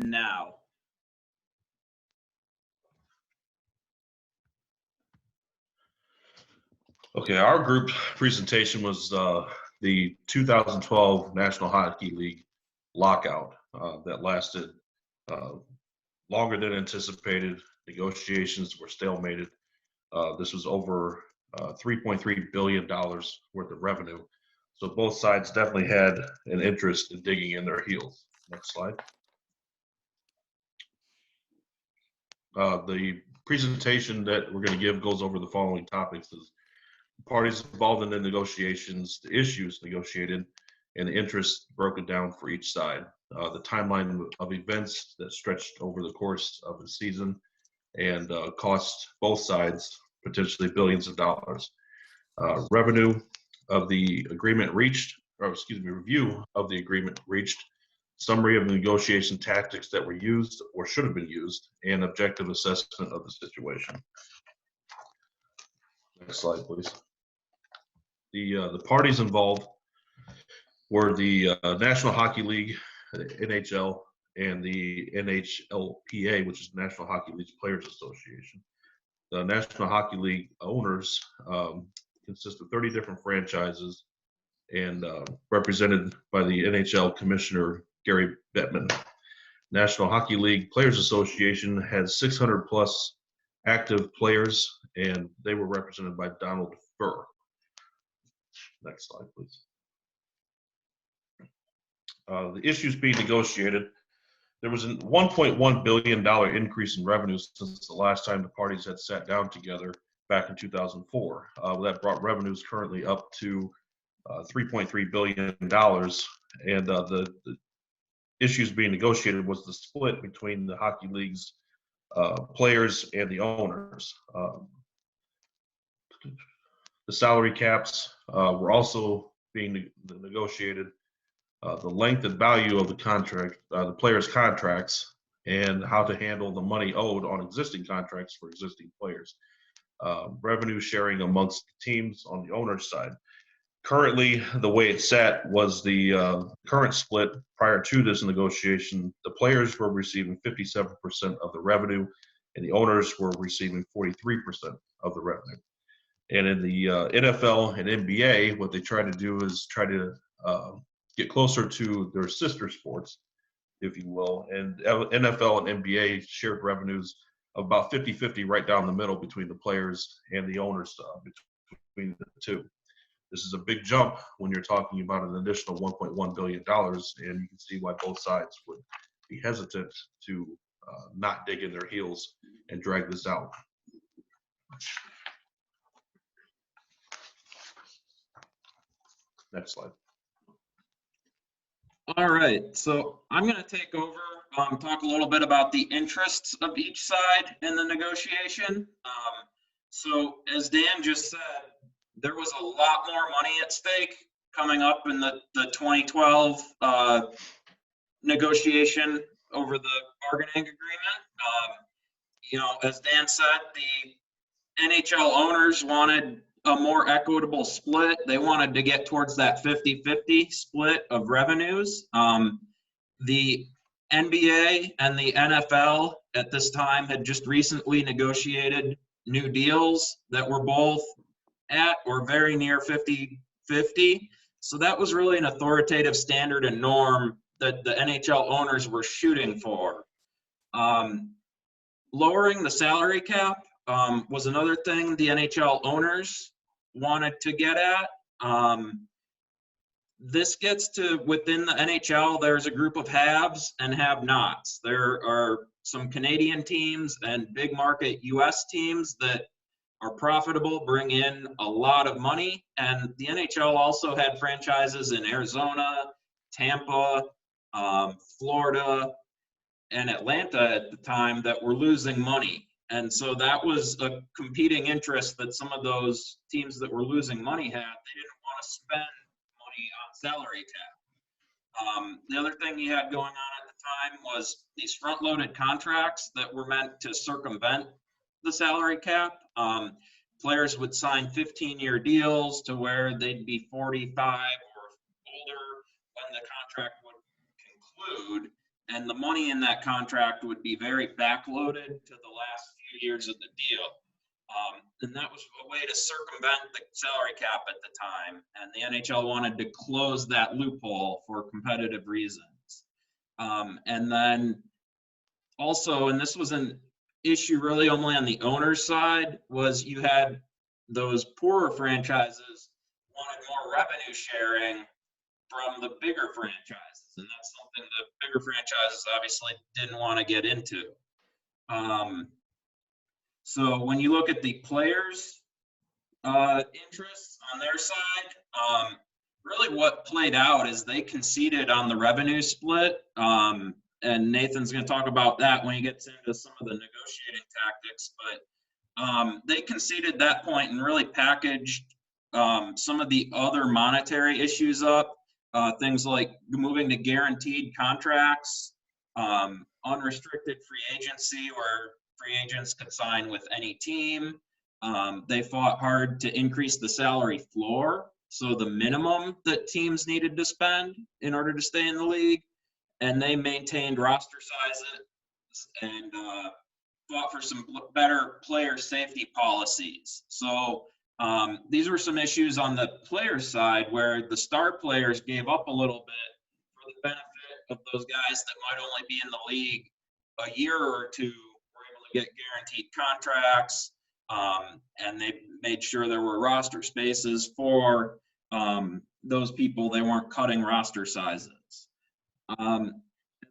now. Okay, our group presentation was the 2012 National Hockey League Lockout that lasted longer than anticipated. Negotiations were stalemated. This was over $3.3 billion worth of revenue. So both sides definitely had an interest in digging in their heels. Next slide. The presentation that we're going to give goes over the following topics: is parties involved in the negotiations, the issues negotiated, and the interests broken down for each side. The timeline of events that stretched over the course of the season and cost both sides potentially billions of dollars. Revenue of the agreement reached, review of the agreement reached, summary of the negotiation tactics that were used or should have been used, and objective assessment of the situation. Next slide, please. The parties involved were the National Hockey League, the NHL, and the NHLPA, which is National Hockey League Players Association. The National Hockey League owners consist of 30 different franchises and represented by the NHL Commissioner Gary Bettman. National Hockey League Players Association has 600 plus active players, and they were represented by Donald Furr. Next slide, please. The issues being negotiated: there was a $1.1 billion increase in revenue since the last time the parties had sat down together back in 2004. That brought revenues currently up to $3.3 billion. And the issues being negotiated was the split between the Hockey League's players and the owners. The salary caps were also being negotiated. The length and value of the contract, the players' contracts, and how to handle the money owed on existing contracts for existing players. Revenue sharing amongst the teams on the owner's side. Currently, the way it's set was the current split prior to this negotiation. The players were receiving 57% of the revenue, and the owners were receiving 43% of the revenue. And in the NFL and NBA, what they try to do is try to get closer to their sister sports, if you will. And NFL and NBA shared revenues of about 50-50 right down the middle between the players and the owners, between the two. This is a big jump when you're talking about an additional $1.1 billion, and you can see why both sides would be hesitant to not dig in their heels and drag this out. Next slide. All right, so I'm going to take over, talk a little bit about the interests of each side in the negotiation. So as Dan just said, there was a lot more money at stake coming up in the 2012 negotiation over the bargaining agreement. As Dan said, the NHL owners wanted a more equitable split. They wanted to get towards that 50-50 split of revenues. The NBA and the NFL at this time had just recently negotiated new deals that were both at or very near 50-50. So that was really an authoritative standard and norm that the NHL owners were shooting for. Lowering the salary cap was another thing the NHL owners wanted to get at. This gets to within the NHL, there's a group of haves and have-nots. There are some Canadian teams and big market US teams that are profitable, bring in a lot of money. And the NHL also had franchises in Arizona, Tampa, Florida, and Atlanta at the time that were losing money. And so that was a competing interest that some of those teams that were losing money had. They didn't want to spend money on salary cap. The other thing you had going on at the time was these front-loaded contracts that were meant to circumvent the salary cap. Players would sign 15-year deals to where they'd be 45 or older when the contract would conclude. and the money in that contract would be very backloaded to the last few years of the deal. And that was a way to circumvent the salary cap at the time, and the NHL wanted to close that loophole for competitive reasons. And then also, and this was an issue really only on the owner's side, was you had those poorer franchises wanted more revenue sharing from the bigger franchises, and that's something the bigger franchises obviously didn't want to get into. So when you look at the players' interests on their side, really what played out is they conceded on the revenue split, and Nathan's going to talk about that when he gets into some of the negotiating tactics, but they conceded that point and really packaged some of the other monetary issues up, things like moving to guaranteed contracts, unrestricted free agency where free agents could sign with any team. They fought hard to increase the salary floor, so the minimum that teams needed to spend in order to stay in the league, and they maintained roster sizes and fought for some better player safety policies. So these were some issues on the player side where the star players gave up a little bit for the benefit of those guys that might only be in the league a year or two, were able to get guaranteed contracts, and they made sure there were roster spaces for those people. They weren't cutting roster sizes. As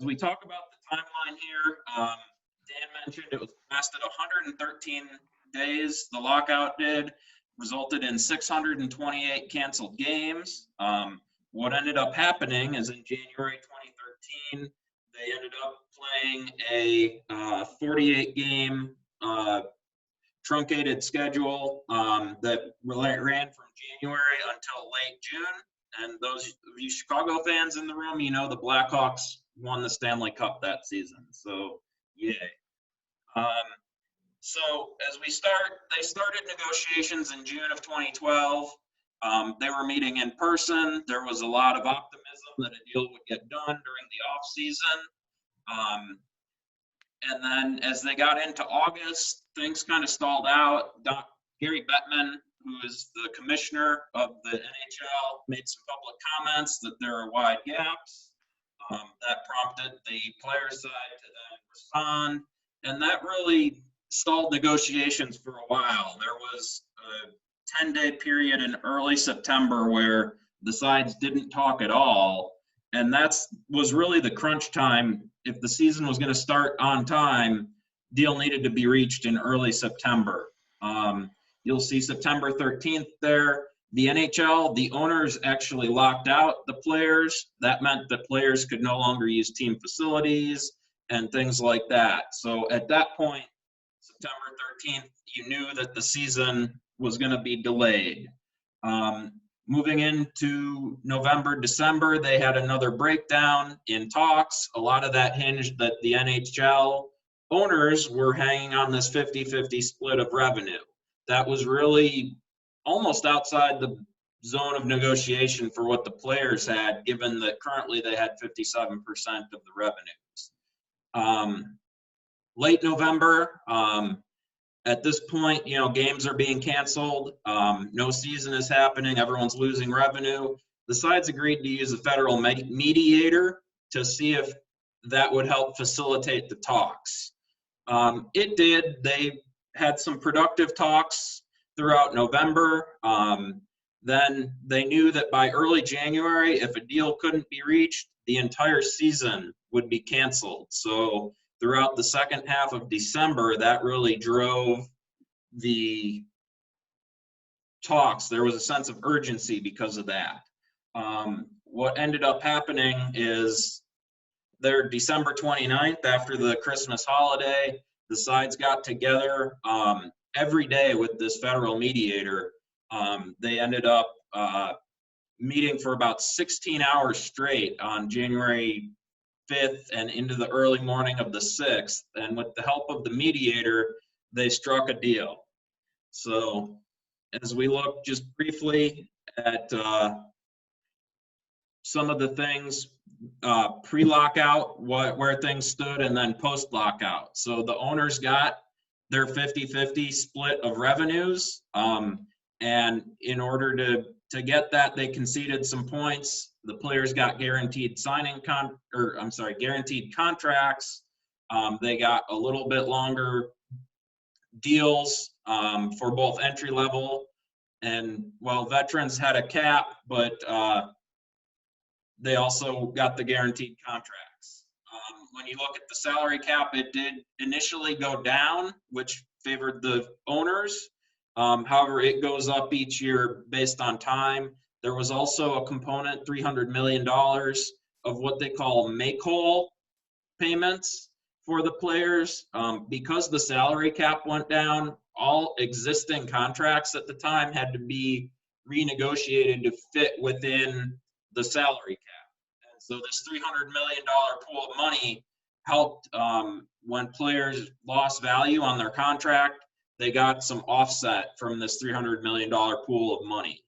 we talk about the timeline here, Dan mentioned it was lasted 113 days. The lockout did, resulted in 628 canceled games. What ended up happening is in January 2013, they ended up playing a 48-game truncated schedule that ran from January until late June. And those of you Chicago fans in the room, you know the Blackhawks won the Stanley Cup that season. So, yay. So as they started negotiations in June of 2012. They were meeting in person. There was a lot of optimism that a deal would get done during the off season. And then as they got into August, things kind of stalled out. Gary Bettman, who is the commissioner of the NHL, made some public comments that there are wide gaps. That prompted the player side to then respond. And that really stalled negotiations for a while. There was a 10-day period in early September where the sides didn't talk at all. And that was really the crunch time. If the season was going to start on time, deal needed to be reached in early September. You'll see September 13th there. The NHL, the owners actually locked out the players. That meant that players could no longer use team facilities and things like that. So at that point, September 13th, you knew that the season was going to be delayed. Moving into November, December, they had another breakdown in talks. A lot of that hinged that the NHL owners were hanging on this 50-50 split of revenue. That was really almost outside the zone of negotiation for what the players had, given that currently they had 57% of the revenues. Late November, at this point, games are being canceled. No season is happening. Everyone's losing revenue. The sides agreed to use a federal mediator to see if that would help facilitate the talks. It did. They had some productive talks throughout November. Then they knew that by early January, if a deal couldn't be reached, the entire season would be canceled. So throughout the second half of December, that really drove the talks. There was a sense of urgency because of that. What ended up happening is there December 29th, after the Christmas holiday, the sides got together every day with this federal mediator. They ended up meeting for about 16 hours straight on January 5th and into the early morning of the 6th. And with the help of the mediator, they struck a deal. So as we look just briefly at some of the things pre-lockout, where things stood, and then post-lockout. So the owners got their 50-50 split of revenues, and in order to get that, they conceded some points. The players got guaranteed guaranteed contracts. They got a little bit longer deals for both entry level and, well, veterans had a cap, but they also got the guaranteed contracts. When you look at the salary cap, it did initially go down, which favored the owners. However, it goes up each year based on time. There was also a component, $300 million of what they call make-whole payments for the players. Because the salary cap went down, all existing contracts at the time had to be renegotiated to fit within the salary cap. And so this $300 million pool of money helped when players lost value on their contract, they got some offset from this $300 million pool of money.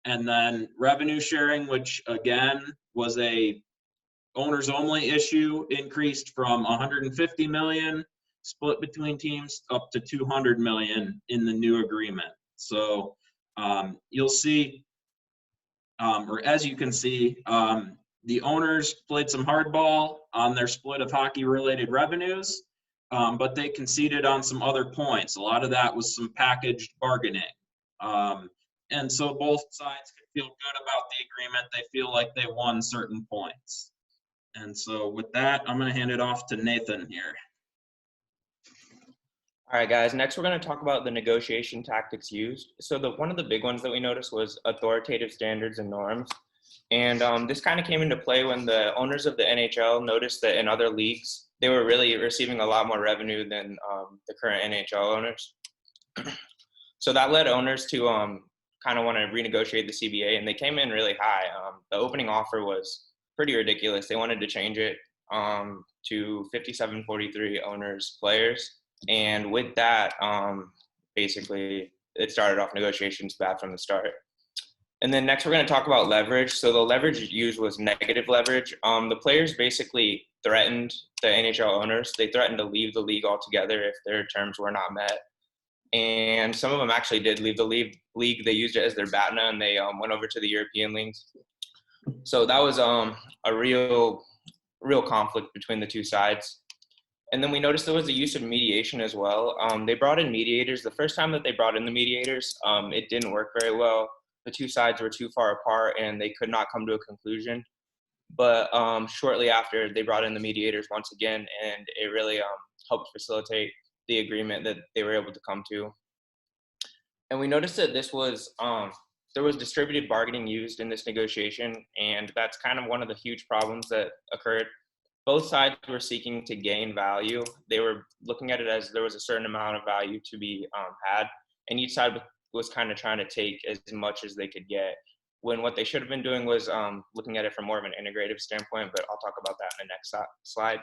And then revenue sharing, which again was a owners only issue, increased from 150 million split between teams up to 200 million in the new agreement. So you'll see, or as you can see, the owners played some hardball on their split of hockey-related revenues, but they conceded on some other points. A lot of that was some packaged bargaining. And so both sides could feel good about the agreement. They feel like they won certain points. And so with that, I'm going to hand it off to Nathan here. All right, guys, next we're going to talk about the negotiation tactics used. So one of the big ones that we noticed was authoritative standards and norms. And this kind of came into play when the owners of the NHL noticed that in other leagues, they were really receiving a lot more revenue than the current NHL owners. So that led owners to kind of want to renegotiate the CBA, and they came in really high. The opening offer was pretty ridiculous. They wanted to change it to 57-43 owners, players. And with that, basically, it started off negotiations bad from the start. And then next, we're going to talk about leverage. So the leverage used was negative leverage. The players basically threatened the NHL owners. They threatened to leave the league altogether if their terms were not met. And some of them actually did leave the league. They used it as their BATNA, and they went over to the European leagues. So that was a real conflict between the two sides. And then we noticed there was the use of mediation as well. They brought in mediators. The first time that they brought in the mediators, it didn't work very well. The two sides were too far apart, and they could not come to a conclusion. But shortly after, they brought in the mediators once again, and it really helped facilitate the agreement that they were able to come to. And we noticed that this was there was distributed bargaining used in this negotiation, and that's kind of one of the huge problems that occurred. Both sides were seeking to gain value. They were looking at it as there was a certain amount of value to be had, and each side was kind of trying to take as much as they could get, when what they should have been doing was looking at it from more of an integrative standpoint, but I'll talk about that in the next slide.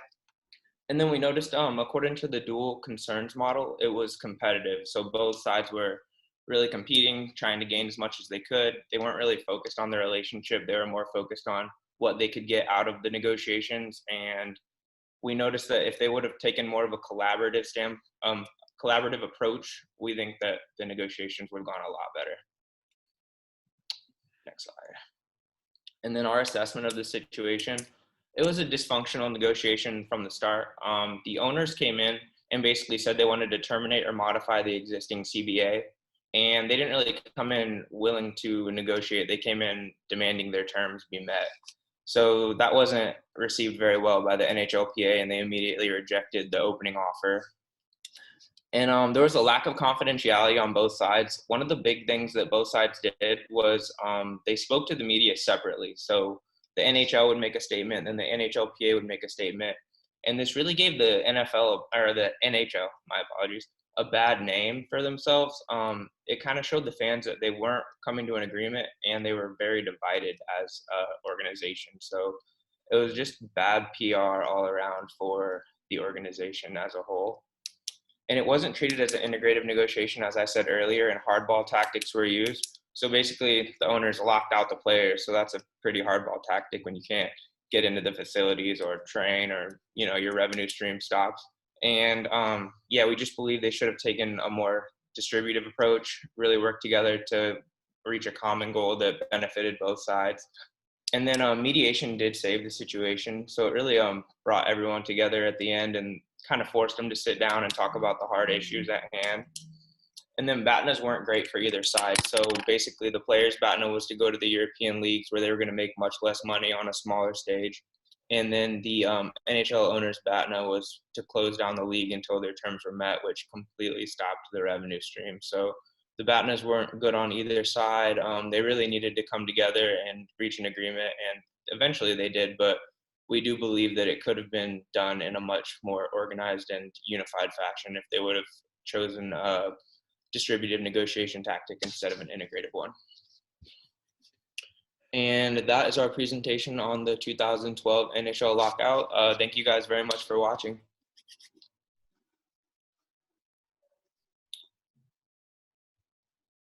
And then we noticed, according to the dual concerns model, it was competitive. So both sides were really competing, trying to gain as much as they could. They weren't really focused on the relationship. They were more focused on what they could get out of the negotiations. And we noticed that if they would have taken more of a collaborative approach, we think that the negotiations would have gone a lot better. Next slide. And then our assessment of the situation, it was a dysfunctional negotiation from the start. The owners came in and basically said they wanted to terminate or modify the existing CBA. And they didn't really come in willing to negotiate. They came in demanding their terms be met. So that wasn't received very well by the NHLPA, and they immediately rejected the opening offer. And there was a lack of confidentiality on both sides. One of the big things that both sides did was they spoke to the media separately. So the NHL would make a statement, and the NHLPA would make a statement. And this really gave the NFL, or the NHL, my apologies, a bad name for themselves. It kind of showed the fans that they weren't coming to an agreement, and they were very divided as an organization. So it was just bad PR all around for the organization as a whole. And it wasn't treated as an integrative negotiation, as I said earlier, and hardball tactics were used. So basically, the owners locked out the players. So that's a pretty hardball tactic when you can't get into the facilities or train, or your revenue stream stops. And yeah, we just believe they should have taken a more distributive approach, really work together to reach a common goal that benefited both sides. And then mediation did save the situation. So it really brought everyone together at the end and kind of forced them to sit down and talk about the hard issues at hand. And then BATNAs weren't great for either side. So basically the players' BATNA was to go to the European leagues where they were going to make much less money on a smaller stage. And then the NHL owners' BATNA was to close down the league until their terms were met, which completely stopped the revenue stream. So the BATNAs weren't good on either side. They really needed to come together and reach an agreement, and eventually they did. But we do believe that it could have been done in a much more organized and unified fashion if they would have chosen a distributive negotiation tactic instead of an integrative one. And that is our presentation on the 2012 NHL Lockout. Thank you guys very much for watching.